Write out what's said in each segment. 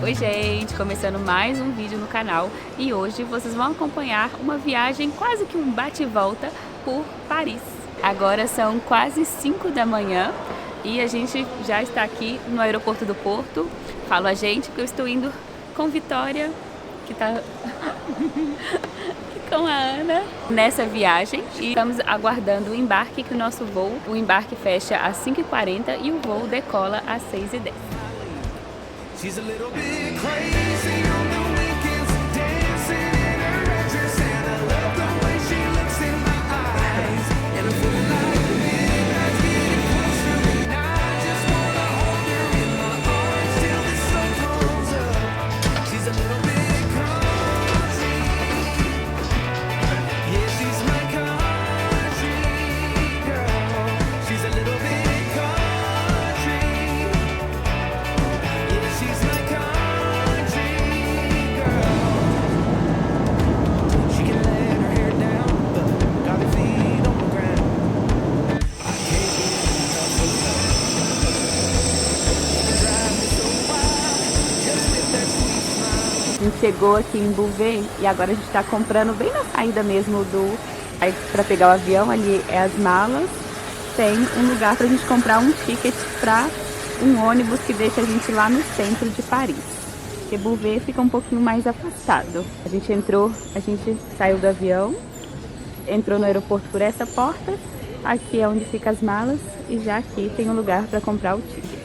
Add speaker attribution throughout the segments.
Speaker 1: Oi gente, começando mais um vídeo no canal e hoje vocês vão acompanhar uma viagem, quase que um bate e volta por Paris. Agora são quase 5 da manhã e a gente já está aqui no aeroporto do Porto. Falo a gente que eu estou indo com Vitória, que tá com a Ana nessa viagem, e estamos aguardando o embarque, que o nosso voo, o embarque fecha às 5h40 e o voo decola às 6h10. She's a little bit crazy on the weekends, dancing in her red dress, and I love the way she looks in my eyes. And I'm feeling like midnight's getting closer, and I just wanna hold her in my arms till the sun comes up. She's a little bit country, yeah, she's my country girl. She's a little bit A gente chegou aqui em Bouvet e agora a gente está comprando bem na saída mesmo para pegar o avião. Ali é as malas, tem um lugar para a gente comprar um ticket para um ônibus que deixa a gente lá no centro de Paris, porque Bouvet fica um pouquinho mais afastado. A gente saiu do avião, entrou no aeroporto por essa porta, aqui é onde ficam as malas e já aqui tem um lugar para comprar o ticket.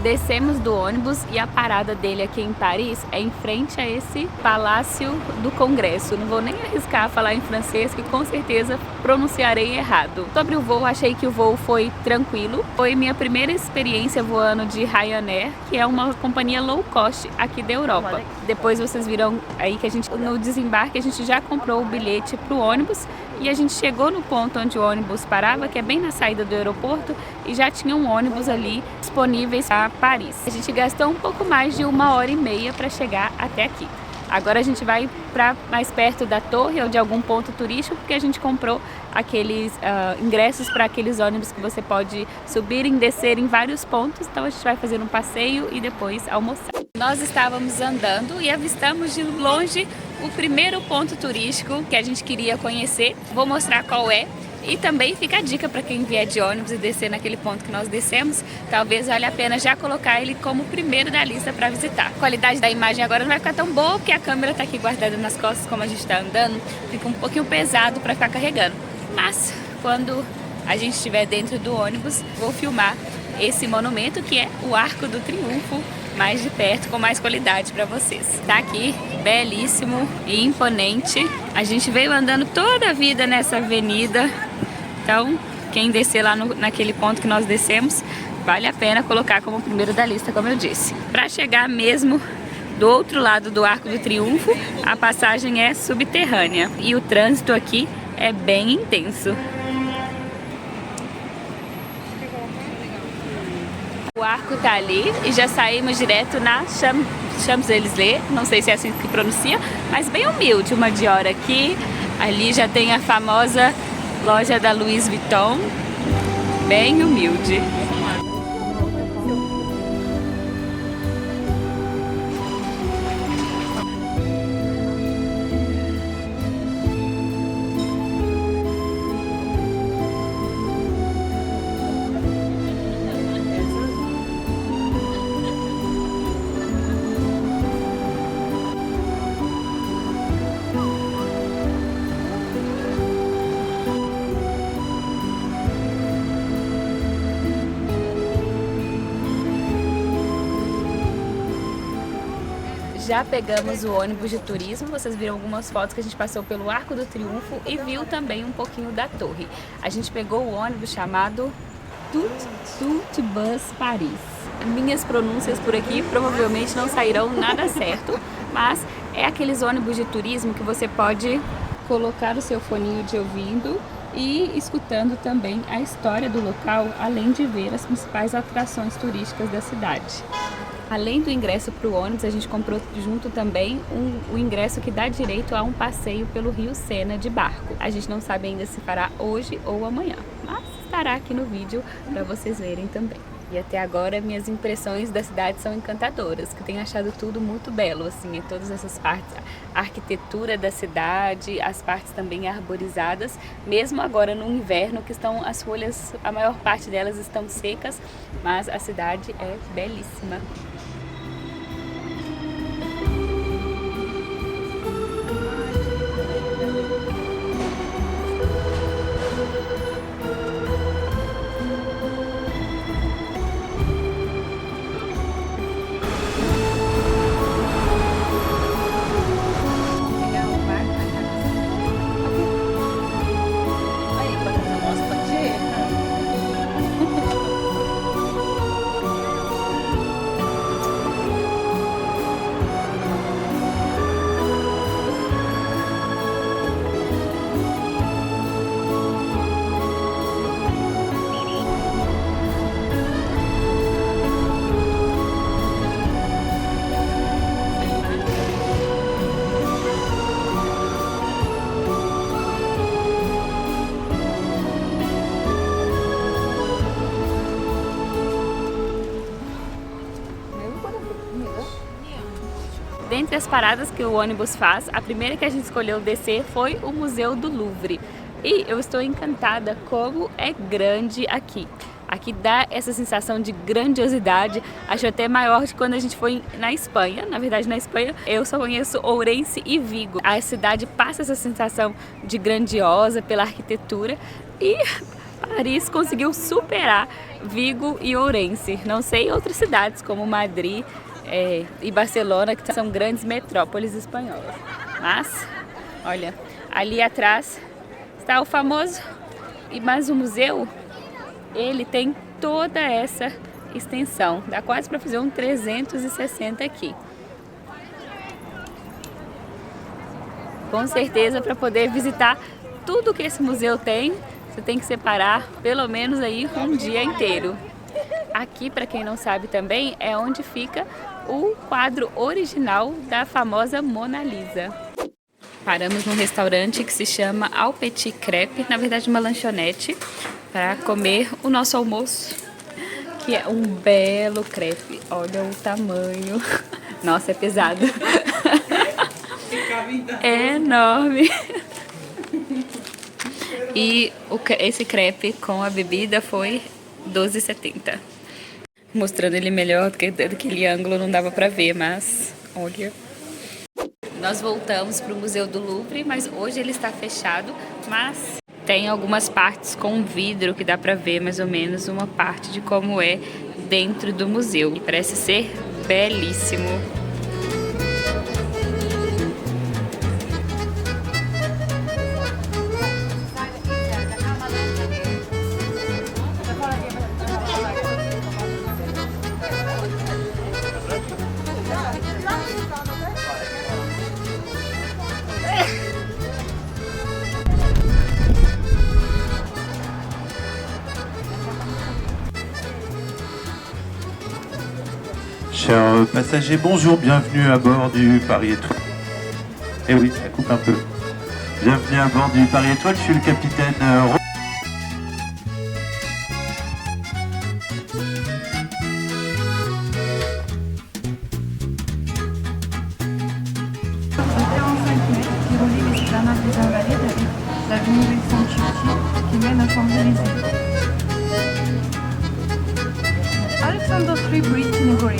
Speaker 1: Descemos do ônibus e a parada dele aqui em Paris é em frente a esse Palácio do Congresso. Não vou nem arriscar falar em francês, que com certeza pronunciarei errado. Sobre o voo, achei que o voo foi tranquilo. Foi minha primeira experiência voando de Ryanair, que é uma companhia low cost aqui da Europa. Depois vocês viram aí que no desembarque a gente já comprou o bilhete para o ônibus e a gente chegou no ponto onde o ônibus parava, que é bem na saída do aeroporto, e já tinha um ônibus ali disponíveis a Paris. A gente gastou um pouco mais de 1h30 para chegar até aqui. Agora a gente vai para mais perto da torre ou de algum ponto turístico, porque a gente comprou aqueles ingressos para aqueles ônibus que você pode subir e descer em vários pontos. Então a gente vai fazer um passeio e depois almoçar. Nós estávamos andando e avistamos de longe o primeiro ponto turístico que a gente queria conhecer. Vou mostrar qual é. E também fica a dica para quem vier de ônibus e descer naquele ponto que nós descemos, talvez valha a pena já colocar ele como o primeiro da lista para visitar. A qualidade da imagem agora não vai ficar tão boa, porque a câmera está aqui guardada nas costas, como a gente está andando, fica um pouquinho pesado para ficar carregando. Mas quando a gente estiver dentro do ônibus, vou filmar esse monumento, que é o Arco do Triunfo, mais de perto, com mais qualidade para vocês. Tá aqui, belíssimo e imponente. A gente veio andando toda a vida nessa avenida, então quem descer lá naquele ponto que nós descemos, vale a pena colocar como primeiro da lista, como eu disse. Para chegar mesmo do outro lado do Arco do Triunfo, a passagem é subterrânea e o trânsito aqui é bem intenso. O arco tá ali e já saímos direto na Champs-Élysées, não sei se é assim que pronuncia, mas bem humilde, uma Dior aqui. Ali já tem a famosa loja da Louis Vuitton, bem humilde. Já pegamos o ônibus de turismo, vocês viram algumas fotos que a gente passou pelo Arco do Triunfo e viu também um pouquinho da torre. A gente pegou o ônibus chamado Tut Bus Paris. Minhas pronúncias por aqui provavelmente não sairão nada certo, mas é aqueles ônibus de turismo que você pode colocar o seu foninho de ouvido e escutando também a história do local, além de ver as principais atrações turísticas da cidade. Além do ingresso para o ônibus, a gente comprou junto também o ingresso que dá direito a um passeio pelo Rio Sena de barco. A gente não sabe ainda se fará hoje ou amanhã, mas estará aqui no vídeo para vocês verem também. E até agora minhas impressões da cidade são encantadoras, que eu tenho achado tudo muito belo, assim, todas essas partes, a arquitetura da cidade, as partes também arborizadas, mesmo agora no inverno que estão as folhas, a maior parte delas estão secas, mas a cidade é belíssima. Dentre as paradas que o ônibus faz, a primeira que a gente escolheu descer foi o Museu do Louvre. E eu estou encantada como é grande aqui. Aqui dá essa sensação de grandiosidade, acho até maior de quando a gente foi na Espanha. Na verdade, na Espanha eu só conheço Ourense e Vigo. A cidade passa essa sensação de grandiosa pela arquitetura e Paris conseguiu superar Vigo e Ourense. Não sei outras cidades como Madrid e Barcelona, que são grandes metrópoles espanholas. Mas, olha, ali atrás está o famoso, mas o museu, ele tem toda essa extensão. Dá quase para fazer um 360 aqui. Com certeza, para poder visitar tudo que esse museu tem, você tem que separar pelo menos aí um dia inteiro. Aqui, para quem não sabe também, é onde fica o quadro original da famosa Mona Lisa. Paramos num restaurante que se chama Au Petit Crepe, na verdade uma lanchonete, para comer o nosso almoço, que é um belo crepe. Olha o tamanho. Nossa, é pesado. É enorme. E esse crepe com a bebida foi R$12,70. Mostrando ele melhor, porque daquele ângulo não dava pra ver, mas olha. Nós voltamos pro Museu do Louvre, mas hoje ele está fechado, mas tem algumas partes com vidro que dá pra ver mais ou menos uma parte de como é dentro do museu. E parece ser belíssimo.
Speaker 2: Chers passagers, bonjour, bienvenue à bord du Paris Étoile. Eh oui, ça coupe un peu. Bienvenue à bord du Paris Étoile, je suis le capitaine
Speaker 3: l'avenue Saint-Titi qui mène à Champs-Élysées. Alexander Street Bridge in Hungary.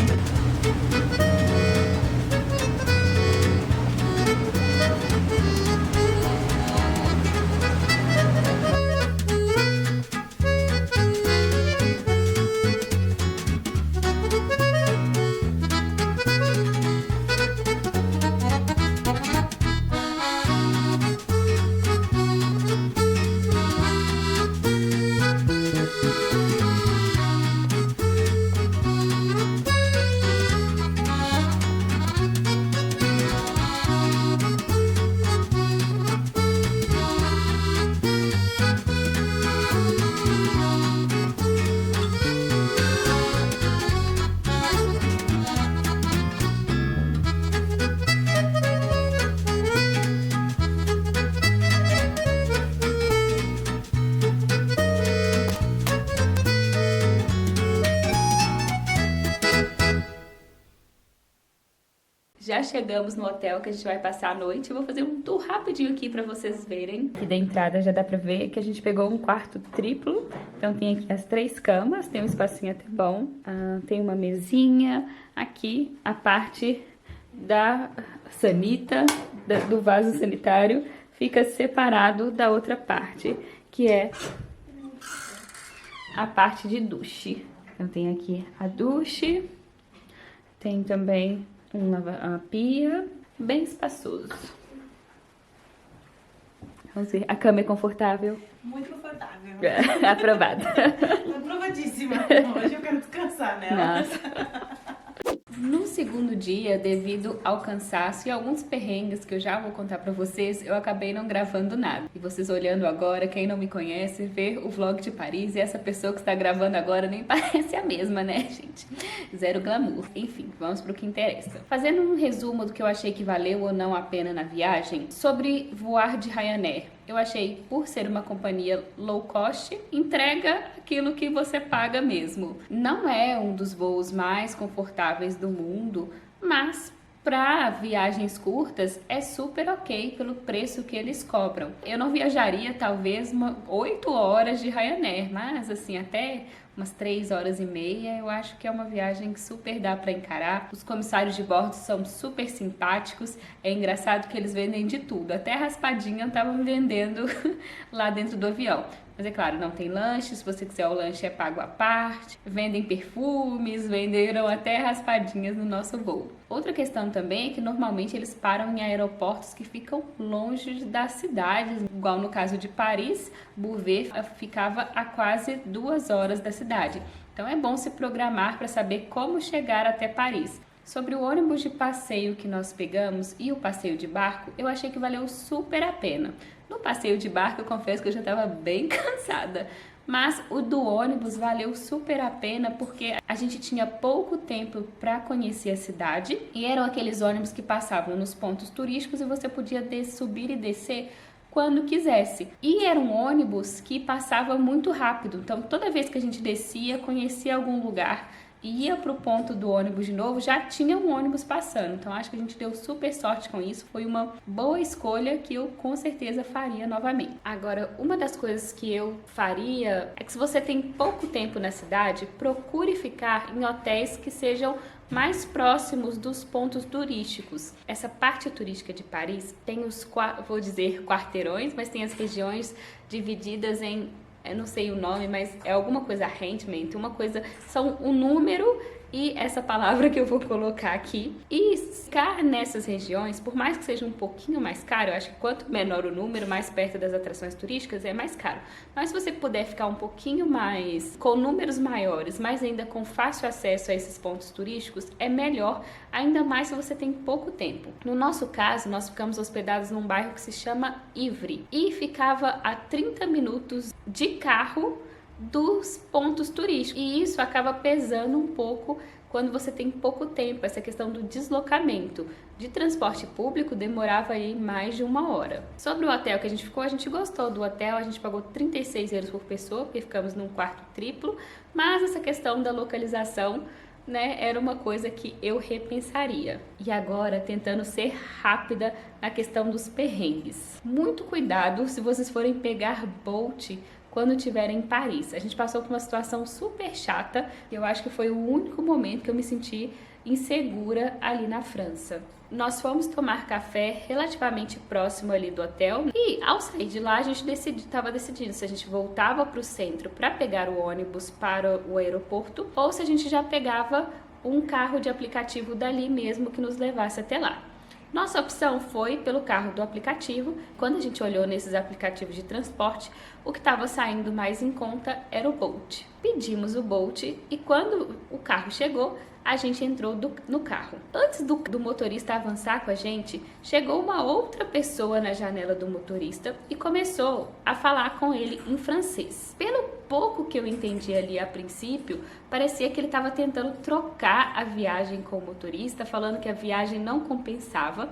Speaker 1: Já chegamos no hotel que a gente vai passar a noite. Eu vou fazer um tour rapidinho aqui pra vocês verem. Aqui da entrada já dá pra ver que a gente pegou um quarto triplo. Então tem aqui as 3 camas, tem um espacinho até bom. Tem uma mesinha. Aqui a parte da sanita, do vaso sanitário, fica separado da outra parte, que é a parte de duche. Então tem aqui a duche, tem também uma pia, bem espaçoso. Vamos ver, a cama é confortável?
Speaker 4: Muito confortável.
Speaker 1: Aprovada.
Speaker 4: Aprovadíssima. Hoje eu quero descansar nela.
Speaker 1: Nossa. No segundo dia, devido ao cansaço e alguns perrengues que eu já vou contar pra vocês, eu acabei não gravando nada. E vocês olhando agora, quem não me conhece, vê o vlog de Paris e essa pessoa que está gravando agora nem parece a mesma, né, gente? Zero glamour. Enfim, vamos pro que interessa. Fazendo um resumo do que eu achei que valeu ou não a pena na viagem, sobre voar de Ryanair. Eu achei, por ser uma companhia low cost, entrega aquilo que você paga mesmo. Não é um dos voos mais confortáveis do mundo, mas para viagens curtas é super ok pelo preço que eles cobram. Eu não viajaria talvez 8 horas de Ryanair, mas assim, até umas 3 horas e meia, eu acho que é uma viagem que super dá para encarar. Os comissários de bordo são super simpáticos, é engraçado que eles vendem de tudo, até raspadinha estavam vendendo lá dentro do avião. Mas é claro, não tem lanche, se você quiser o lanche é pago à parte, vendem perfumes, venderam até raspadinhas no nosso voo. Outra questão também é que normalmente eles param em aeroportos que ficam longe das cidades, igual no caso de Paris, Bourget ficava a quase 2 horas da cidade. Então é bom se programar para saber como chegar até Paris. Sobre o ônibus de passeio que nós pegamos e o passeio de barco, eu achei que valeu super a pena. No passeio de barco, eu confesso que eu já estava bem cansada, mas o do ônibus valeu super a pena porque a gente tinha pouco tempo para conhecer a cidade e eram aqueles ônibus que passavam nos pontos turísticos e você podia subir e descer quando quisesse. E era um ônibus que passava muito rápido, então toda vez que a gente descia, conhecia algum lugar, ia pro ponto do ônibus de novo, já tinha um ônibus passando. Então acho que a gente deu super sorte com isso. Foi uma boa escolha que eu com certeza faria novamente. Agora, uma das coisas que eu faria é que se você tem pouco tempo na cidade, procure ficar em hotéis que sejam mais próximos dos pontos turísticos. Essa parte turística de Paris tem os, vou dizer, quarteirões, mas tem as regiões divididas em, eu não sei o nome, mas é alguma coisa arrangement, uma coisa, são um número e essa palavra que eu vou colocar aqui. E ficar nessas regiões, por mais que seja um pouquinho mais caro, eu acho que quanto menor o número, mais perto das atrações turísticas, é mais caro. Mas se você puder ficar um pouquinho mais, com números maiores, mas ainda com fácil acesso a esses pontos turísticos, é melhor, ainda mais se você tem pouco tempo. No nosso caso, nós ficamos hospedados num bairro que se chama Ivry e ficava a 30 minutos de carro dos pontos turísticos, e isso acaba pesando um pouco quando você tem pouco tempo. Essa questão do deslocamento de transporte público demorava aí mais de 1 hora. Sobre o hotel que a gente ficou, a gente gostou do hotel, a gente pagou 36 euros por pessoa, porque ficamos num quarto triplo, mas essa questão da localização, né, era uma coisa que eu repensaria. E agora, tentando ser rápida na questão dos perrengues. Muito cuidado se vocês forem pegar Bolt quando estiverem em Paris. A gente passou por uma situação super chata e eu acho que foi o único momento que eu me senti insegura ali na França. Nós fomos tomar café relativamente próximo ali do hotel e ao sair de lá a gente estava decidindo se a gente voltava para o centro para pegar o ônibus para o aeroporto ou se a gente já pegava um carro de aplicativo dali mesmo que nos levasse até lá. Nossa opção foi pelo carro do aplicativo. Quando a gente olhou nesses aplicativos de transporte, o que estava saindo mais em conta era o Bolt. Pedimos o Bolt e quando o carro chegou, a gente entrou no carro. Antes do motorista avançar com a gente, chegou uma outra pessoa na janela do motorista e começou a falar com ele em francês. Pelo pouco que eu entendi ali a princípio, parecia que ele estava tentando trocar a viagem com o motorista, falando que a viagem não compensava.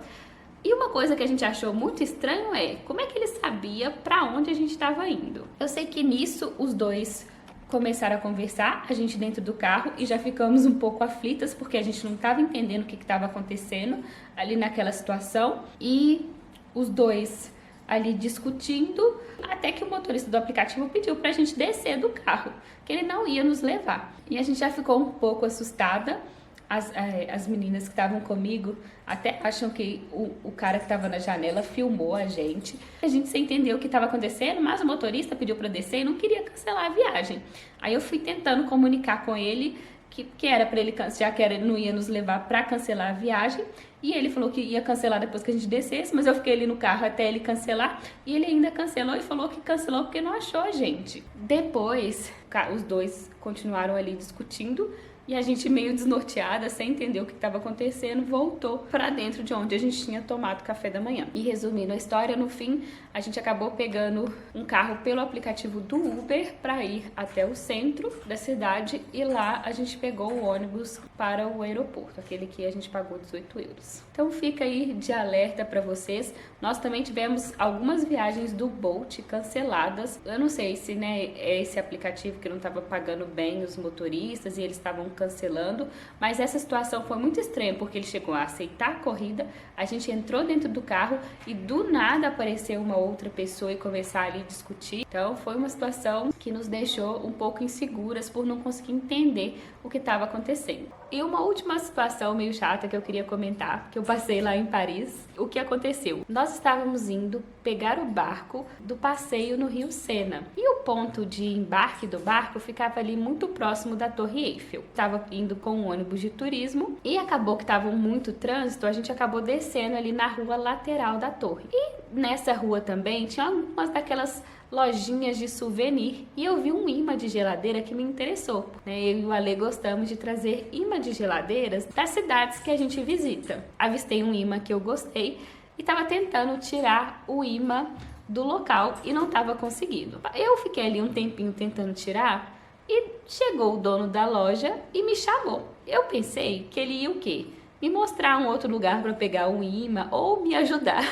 Speaker 1: E uma coisa que a gente achou muito estranho é como é que ele sabia para onde a gente estava indo. Eu sei que nisso os dois começaram a conversar, a gente dentro do carro, e já ficamos um pouco aflitas porque a gente não estava entendendo o que estava acontecendo ali naquela situação, e os dois ali discutindo, até que o motorista do aplicativo pediu pra gente descer do carro, que ele não ia nos levar. E a gente já ficou um pouco assustada. As meninas que estavam comigo até acham que o cara que estava na janela filmou a gente. A gente sem entender o que estava acontecendo, mas o motorista pediu para descer e não queria cancelar a viagem. Aí eu fui tentando comunicar com ele que era para ele, já que ele não ia nos levar para cancelar a viagem. E ele falou que ia cancelar depois que a gente descesse, mas eu fiquei ali no carro até ele cancelar. E ele ainda cancelou e falou que cancelou porque não achou a gente. Depois, os dois continuaram ali discutindo. E a gente, meio desnorteada, sem entender o que estava acontecendo, voltou para dentro de onde a gente tinha tomado café da manhã. E resumindo a história, no fim, a gente acabou pegando um carro pelo aplicativo do Uber para ir até o centro da cidade. E lá a gente pegou o ônibus para o aeroporto, aquele que a gente pagou 18 euros. Então fica aí de alerta para vocês. Nós também tivemos algumas viagens do Bolt canceladas. Eu não sei se é esse aplicativo que não estava pagando bem os motoristas e eles estavam cancelando, mas essa situação foi muito estranha porque ele chegou a aceitar a corrida, a gente entrou dentro do carro e do nada apareceu uma outra pessoa e começar ali a discutir. Então foi uma situação que nos deixou um pouco inseguras por não conseguir entender o que estava acontecendo. E uma última situação meio chata que eu queria comentar, que eu passei lá em Paris. O que aconteceu? Nós estávamos indo pegar o barco do passeio no Rio Sena. E o ponto de embarque do barco ficava ali muito próximo da Torre Eiffel. Estava indo com um ônibus de turismo e acabou que estava muito trânsito, a gente acabou descendo ali na rua lateral da torre. E nessa rua também tinha algumas daquelas lojinhas de souvenir e eu vi um imã de geladeira que me interessou, né? Eu e o Ale gostamos de trazer imã de geladeiras das cidades que a gente visita. Avistei um imã que eu gostei e estava tentando tirar o imã do local e não estava conseguindo. Eu fiquei ali um tempinho tentando tirar e chegou o dono da loja e me chamou. Eu pensei que ele ia o quê? Me mostrar um outro lugar para pegar o imã ou me ajudar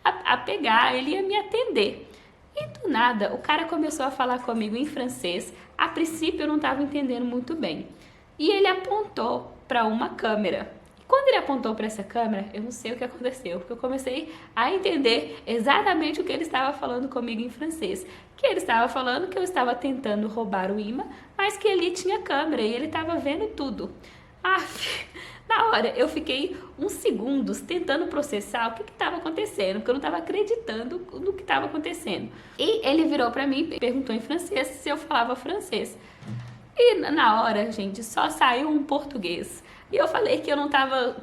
Speaker 1: a pegar, ele ia me atender. E do nada, o cara começou a falar comigo em francês. A princípio eu não estava entendendo muito bem. E ele apontou para uma câmera. E quando ele apontou para essa câmera, eu não sei o que aconteceu, porque eu comecei a entender exatamente o que ele estava falando comigo em francês. Que ele estava falando que eu estava tentando roubar o imã, mas que ali tinha câmera e ele estava vendo tudo. Na hora, eu fiquei uns segundos tentando processar o que estava acontecendo, porque eu não estava acreditando no que estava acontecendo. E ele virou para mim e perguntou em francês se eu falava francês. E na hora, gente, só saiu um português. E eu falei que eu não tava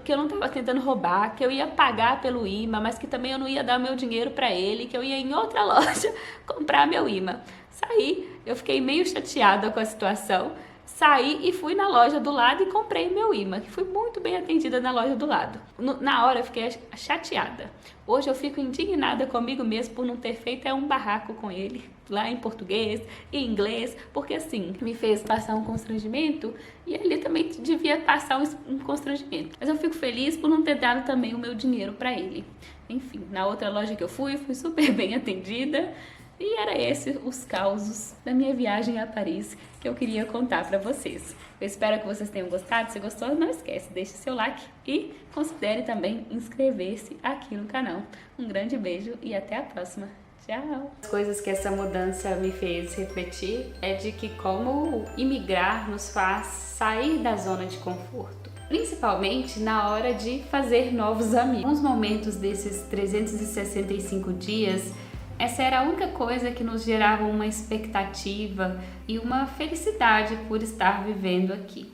Speaker 1: tentando roubar, que eu ia pagar pelo imã, mas que também eu não ia dar meu dinheiro para ele, que eu ia em outra loja comprar meu imã. Saí, eu fiquei meio chateada com a situação. Saí e fui na loja do lado e comprei meu imã, que fui muito bem atendida na loja do lado. Na hora eu fiquei chateada. Hoje eu fico indignada comigo mesmo por não ter feito um barraco com ele, lá em português e inglês, porque assim, me fez passar um constrangimento e ele também devia passar um constrangimento. Mas eu fico feliz por não ter dado também o meu dinheiro para ele. Enfim, na outra loja que eu fui super bem atendida. E era esses os causos da minha viagem a Paris que eu queria contar para vocês. Eu espero que vocês tenham gostado. Se gostou, não esquece, deixe seu like e considere também inscrever-se aqui no canal. Um grande beijo e até a próxima. Tchau! As coisas que essa mudança me fez refletir é de que como imigrar nos faz sair da zona de conforto. Principalmente na hora de fazer novos amigos. Nos momentos desses 365 dias, essa era a única coisa que nos gerava uma expectativa e uma felicidade por estar vivendo aqui.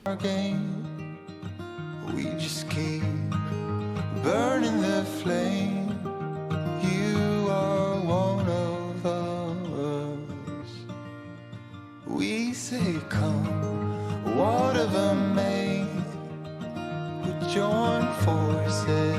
Speaker 5: Join forces.